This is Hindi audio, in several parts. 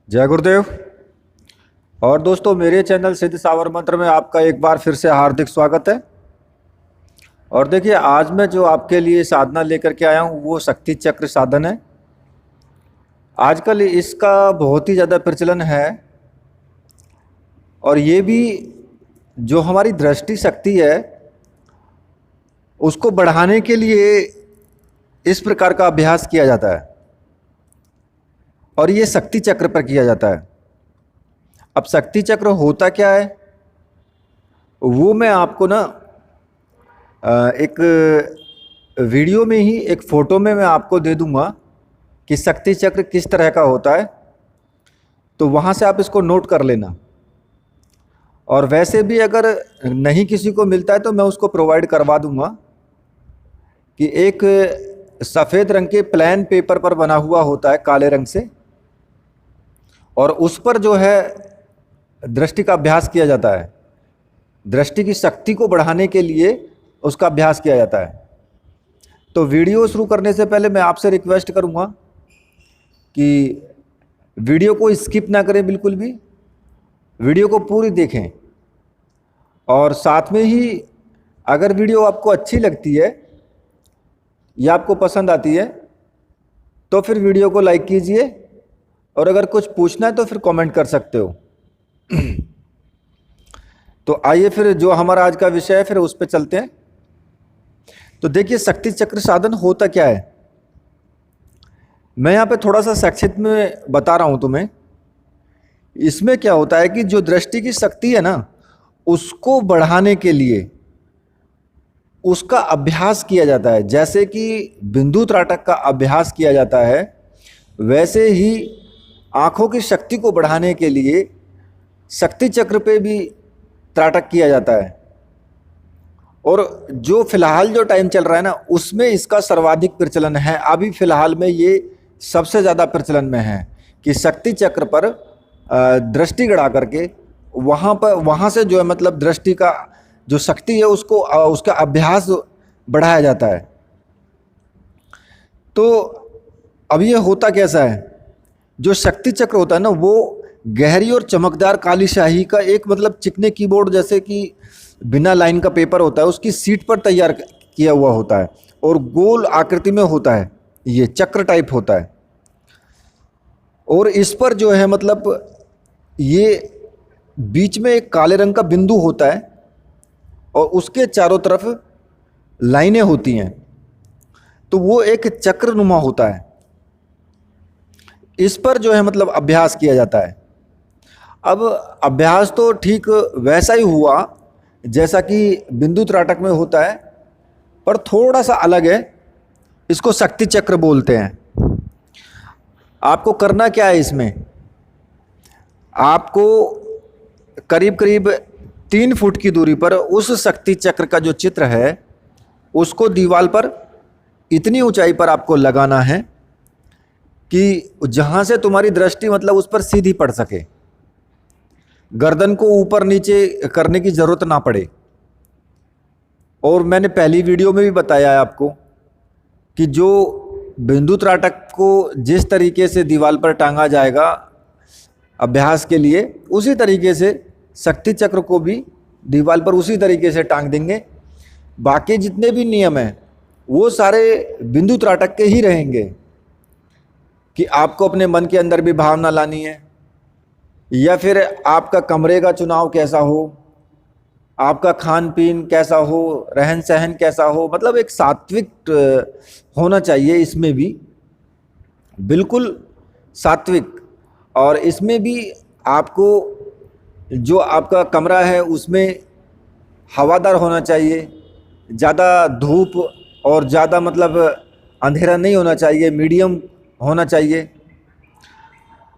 जय गुरुदेव। और दोस्तों, मेरे चैनल सिद्ध सावर मंत्र में आपका एक बार फिर से हार्दिक स्वागत है। और देखिए, आज मैं जो आपके लिए साधना लेकर के आया हूँ वो शक्ति चक्र साधन है। आजकल इसका बहुत ही ज़्यादा प्रचलन है और ये भी जो हमारी दृष्टि शक्ति है उसको बढ़ाने के लिए इस प्रकार का अभ्यास किया जाता है और ये शक्ति चक्र पर किया जाता है। अब शक्ति चक्र होता क्या है वो मैं आपको ना एक वीडियो में ही एक फ़ोटो में मैं आपको दे दूंगा कि शक्ति चक्र किस तरह का होता है, तो वहाँ से आप इसको नोट कर लेना। और वैसे भी अगर नहीं किसी को मिलता है तो मैं उसको प्रोवाइड करवा दूंगा कि एक सफ़ेद रंग के प्लेन पेपर पर बना हुआ होता है काले रंग से, और उस पर जो है दृष्टि का अभ्यास किया जाता है। दृष्टि की शक्ति को बढ़ाने के लिए उसका अभ्यास किया जाता है। तो वीडियो शुरू करने से पहले मैं आपसे रिक्वेस्ट करूंगा कि वीडियो को स्किप ना करें, बिल्कुल भी वीडियो को पूरी देखें। और साथ में ही अगर वीडियो आपको अच्छी लगती है या आपको पसंद आती है तो फिर वीडियो को लाइक कीजिए, और अगर कुछ पूछना है तो फिर कमेंट कर सकते हो। तो आइए फिर जो हमारा आज का विषय है फिर उस पर चलते हैं। तो देखिए, शक्ति चक्र साधन होता क्या है, मैं यहाँ पे थोड़ा सा संक्षिप्त में बता रहा हूँ तुम्हें। इसमें क्या होता है कि जो दृष्टि की शक्ति है ना उसको बढ़ाने के लिए उसका अभ्यास किया जाता है। जैसे कि बिंदु त्राटक का अभ्यास किया जाता है, वैसे ही आँखों की शक्ति को बढ़ाने के लिए शक्ति चक्र पे भी त्राटक किया जाता है। और जो फिलहाल जो टाइम चल रहा है ना उसमें इसका सर्वाधिक प्रचलन है। अभी फिलहाल में ये सबसे ज़्यादा प्रचलन में है कि शक्ति चक्र पर दृष्टि गड़ा करके वहाँ से जो है मतलब दृष्टि का जो शक्ति है उसको उसका अभ्यास बढ़ाया जाता है। तो अब ये होता कैसा है, जो शक्ति चक्र होता है ना वो गहरी और चमकदार काली शाही का एक मतलब चिकने कीबोर्ड जैसे कि बिना लाइन का पेपर होता है उसकी सीट पर तैयार किया हुआ होता है और गोल आकृति में होता है, ये चक्र टाइप होता है। और इस पर जो है मतलब ये बीच में एक काले रंग का बिंदु होता है और उसके चारों तरफ लाइनें होती हैं, तो वो एक चक्रनुमा होता है। इस पर जो है मतलब अभ्यास किया जाता है। अब अभ्यास तो ठीक वैसा ही हुआ जैसा कि बिंदु त्राटक में होता है, पर थोड़ा सा अलग है। इसको शक्ति चक्र बोलते हैं। आपको करना क्या है, इसमें आपको करीब करीब 3 फुट की दूरी पर उस शक्ति चक्र का जो चित्र है उसको दीवार पर इतनी ऊंचाई पर आपको लगाना है कि जहाँ से तुम्हारी दृष्टि मतलब उस पर सीधी पड़ सके, गर्दन को ऊपर नीचे करने की ज़रूरत ना पड़े। और मैंने पहली वीडियो में भी बताया है आपको कि जो बिंदु त्राटक को जिस तरीके से दीवार पर टांगा जाएगा अभ्यास के लिए, उसी तरीके से शक्ति चक्र को भी दीवार पर उसी तरीके से टांग देंगे। बाकी जितने भी नियम हैं वो सारे बिंदु त्राटक के ही रहेंगे कि आपको अपने मन के अंदर भी भावना लानी है, या फिर आपका कमरे का चुनाव कैसा हो, आपका खान पीन कैसा हो, रहन सहन कैसा हो, मतलब एक सात्विक होना चाहिए। इसमें भी बिल्कुल सात्विक। और इसमें भी आपको जो आपका कमरा है उसमें हवादार होना चाहिए, ज़्यादा धूप और ज़्यादा मतलब अंधेरा नहीं होना चाहिए, मीडियम होना चाहिए।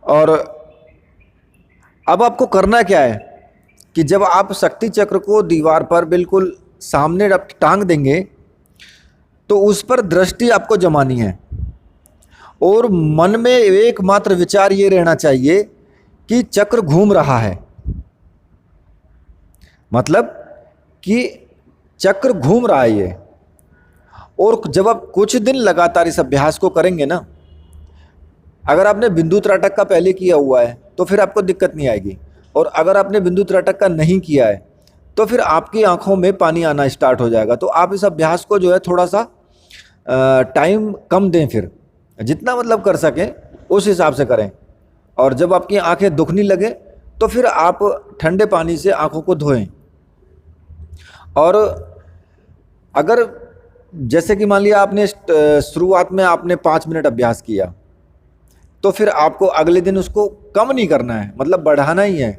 और अब आपको करना क्या है कि जब आप शक्ति चक्र को दीवार पर बिल्कुल सामने टांग देंगे तो उस पर दृष्टि आपको जमानी है और मन में एकमात्र विचार ये रहना चाहिए कि चक्र घूम रहा है, मतलब कि चक्र घूम रहा है ये। और जब आप कुछ दिन लगातार इस अभ्यास को करेंगे ना, अगर आपने बिंदु त्राटक का पहले किया हुआ है तो फिर आपको दिक्कत नहीं आएगी, और अगर आपने बिंदु त्राटक का नहीं किया है तो फिर आपकी आंखों में पानी आना स्टार्ट हो जाएगा। तो आप इस अभ्यास को जो है थोड़ा सा टाइम कम दें, फिर जितना मतलब कर सकें उस हिसाब से करें। और जब आपकी आंखें दुखने लगे तो फिर आप ठंडे पानी से आंखों को धोएं। और अगर जैसे कि मान लिया आपने शुरुआत में आपने 5 मिनट अभ्यास किया, तो फिर आपको अगले दिन उसको कम नहीं करना है, मतलब बढ़ाना ही है।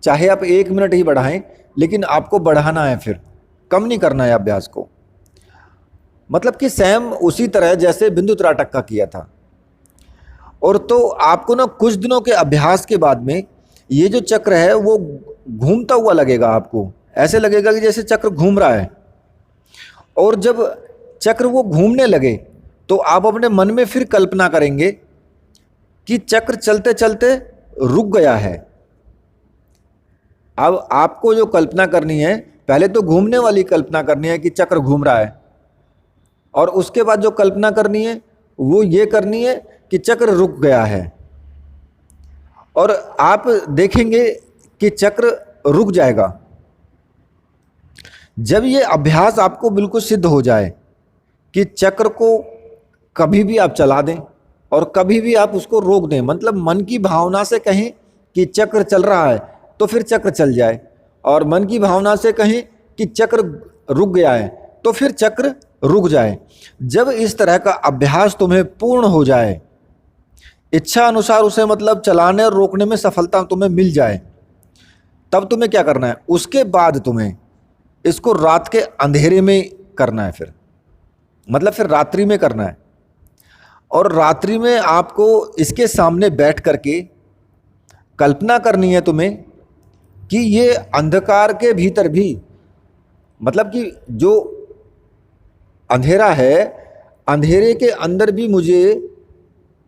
चाहे आप 1 मिनट ही बढ़ाएं, लेकिन आपको बढ़ाना है, फिर कम नहीं करना है अभ्यास को। मतलब कि सेम उसी तरह जैसे बिंदु त्राटक का किया था। और तो आपको ना कुछ दिनों के अभ्यास के बाद में ये जो चक्र है वो घूमता हुआ लगेगा। आपको ऐसे लगेगा कि जैसे चक्र घूम रहा है। और जब चक्र वो घूमने लगे तो आप अपने मन में फिर कल्पना करेंगे कि चक्र चलते चलते रुक गया है। अब आपको जो कल्पना करनी है, पहले तो घूमने वाली कल्पना करनी है कि चक्र घूम रहा है, और उसके बाद जो कल्पना करनी है वो ये करनी है कि चक्र रुक गया है। और आप देखेंगे कि चक्र रुक जाएगा। जब ये अभ्यास आपको बिल्कुल सिद्ध हो जाए कि चक्र को कभी भी आप चला दें और कभी भी आप उसको रोक दें, मतलब मन की भावना से कहें कि चक्र चल रहा है तो फिर चक्र चल जाए, और मन की भावना से कहें कि चक्र रुक गया है तो फिर चक्र रुक जाए। जब इस तरह का अभ्यास तुम्हें पूर्ण हो जाए, इच्छा अनुसार उसे मतलब चलाने और रोकने में सफलता तुम्हें मिल जाए, तब तुम्हें क्या करना है, उसके बाद तुम्हें इसको रात के अंधेरे में करना है। फिर मतलब फिर रात्रि में करना है। और रात्रि में आपको इसके सामने बैठ करके कल्पना करनी है तुम्हें कि ये अंधकार के भीतर भी, मतलब कि जो अंधेरा है, अंधेरे के अंदर भी मुझे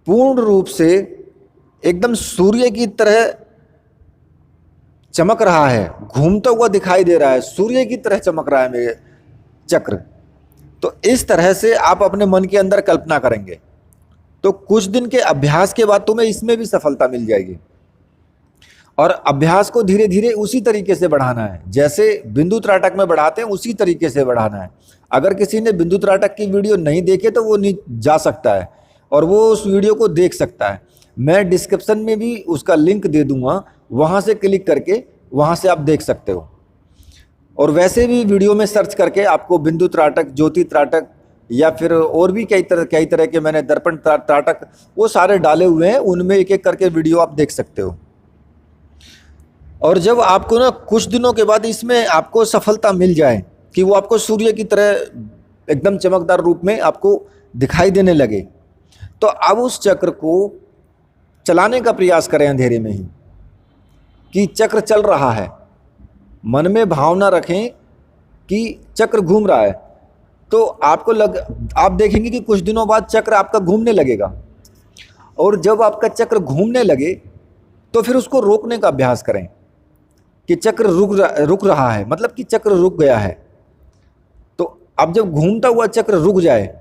पूर्ण रूप से एकदम सूर्य की तरह चमक रहा है, घूमता हुआ दिखाई दे रहा है, सूर्य की तरह चमक रहा है मेरे चक्र। तो इस तरह से आप अपने मन के अंदर कल्पना करेंगे तो कुछ दिन के अभ्यास के बाद तुम्हें इसमें भी सफलता मिल जाएगी। और अभ्यास को धीरे धीरे उसी तरीके से बढ़ाना है जैसे बिंदु त्राटक में बढ़ाते हैं, उसी तरीके से बढ़ाना है। अगर किसी ने बिंदु त्राटक की वीडियो नहीं देखे तो वो जा सकता है और वो उस वीडियो को देख सकता है। मैं डिस्क्रिप्शन में भी उसका लिंक दे दूंगा, वहाँ से क्लिक करके वहाँ से आप देख सकते हो। और वैसे भी वीडियो में सर्च करके आपको बिंदु त्राटक, ज्योति त्राटक, या फिर और भी कई तरह के मैंने दर्पण त्राटक वो सारे डाले हुए हैं, उनमें एक एक करके वीडियो आप देख सकते हो। और जब आपको ना कुछ दिनों के बाद इसमें आपको सफलता मिल जाए कि वो आपको सूर्य की तरह एकदम चमकदार रूप में आपको दिखाई देने लगे, तो अब उस चक्र को चलाने का प्रयास करें अंधेरे में ही कि चक्र चल रहा है। मन में भावना रखें कि चक्र घूम रहा है, तो आप देखेंगे कि कुछ दिनों बाद चक्र आपका घूमने लगेगा। और जब आपका चक्र घूमने लगे तो फिर उसको रोकने का अभ्यास करें कि चक्र रुक रहा है, मतलब कि चक्र रुक गया है। तो अब जब घूमता हुआ चक्र रुक जाए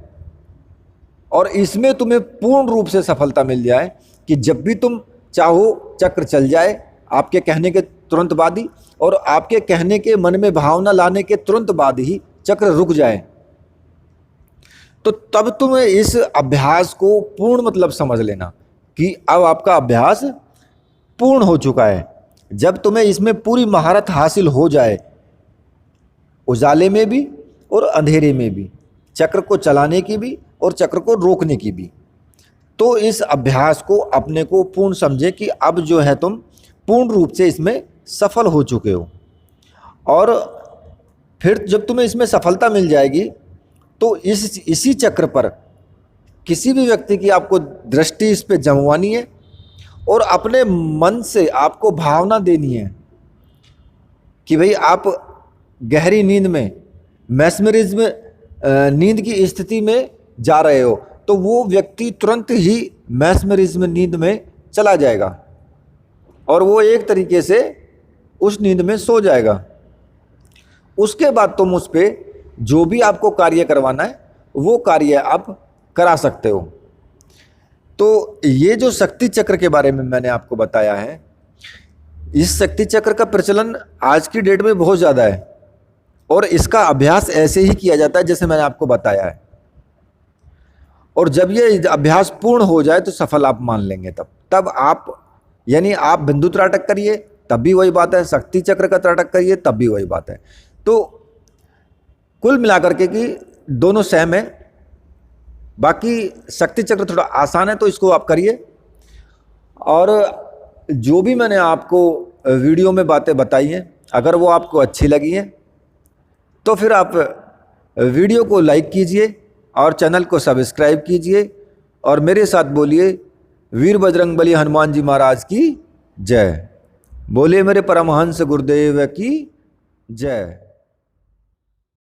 और इसमें तुम्हें पूर्ण रूप से सफलता मिल जाए कि जब भी तुम चाहो चक्र चल जाए आपके कहने के तुरंत बाद ही, और आपके कहने के मन में भावना लाने के तुरंत बाद ही चक्र रुक जाए, तो तब तुम्हें इस अभ्यास को पूर्ण मतलब समझ लेना कि अब आपका अभ्यास पूर्ण हो चुका है। जब तुम्हें इसमें पूरी महारत हासिल हो जाए, उजाले में भी और अंधेरे में भी, चक्र को चलाने की भी और चक्र को रोकने की भी, तो इस अभ्यास को अपने को पूर्ण समझे कि अब जो है तुम पूर्ण रूप से इसमें सफल हो चुके हो। और फिर जब तुम्हें इसमें सफलता मिल जाएगी तो इसी चक्र पर किसी भी व्यक्ति की आपको दृष्टि इस पे जमवानी है और अपने मन से आपको भावना देनी है कि भाई आप गहरी नींद में, मैस्मरिज्म नींद की स्थिति में जा रहे हो, तो वो व्यक्ति तुरंत ही मैस्मरिज्म नींद में चला जाएगा और वो एक तरीके से उस नींद में सो जाएगा। उसके बाद तुम उस पर जो भी आपको कार्य करवाना है वो कार्य आप करा सकते हो। तो ये जो शक्ति चक्र के बारे में मैंने आपको बताया है, इस शक्ति चक्र का प्रचलन आज की डेट में बहुत ज़्यादा है और इसका अभ्यास ऐसे ही किया जाता है जैसे मैंने आपको बताया है। और जब ये अभ्यास पूर्ण हो जाए तो सफल आप मान लेंगे। तब आप, यानी आप बिंदु त्राटक करिए तब भी वही बात है, शक्ति चक्र का त्राटक करिए तब भी वही बात है। तो कुल मिलाकर के कि दोनों सेम है। बाकी शक्ति चक्र थोड़ा आसान है तो इसको आप करिए। और जो भी मैंने आपको वीडियो में बातें बताई हैं, अगर वो आपको अच्छी लगी हैं तो फिर आप वीडियो को लाइक कीजिए और चैनल को सब्सक्राइब कीजिए और मेरे साथ बोलिए वीर बजरंगबली हनुमान जी महाराज की जय। बोलिए मेरे परमहंस गुरुदेव की जय।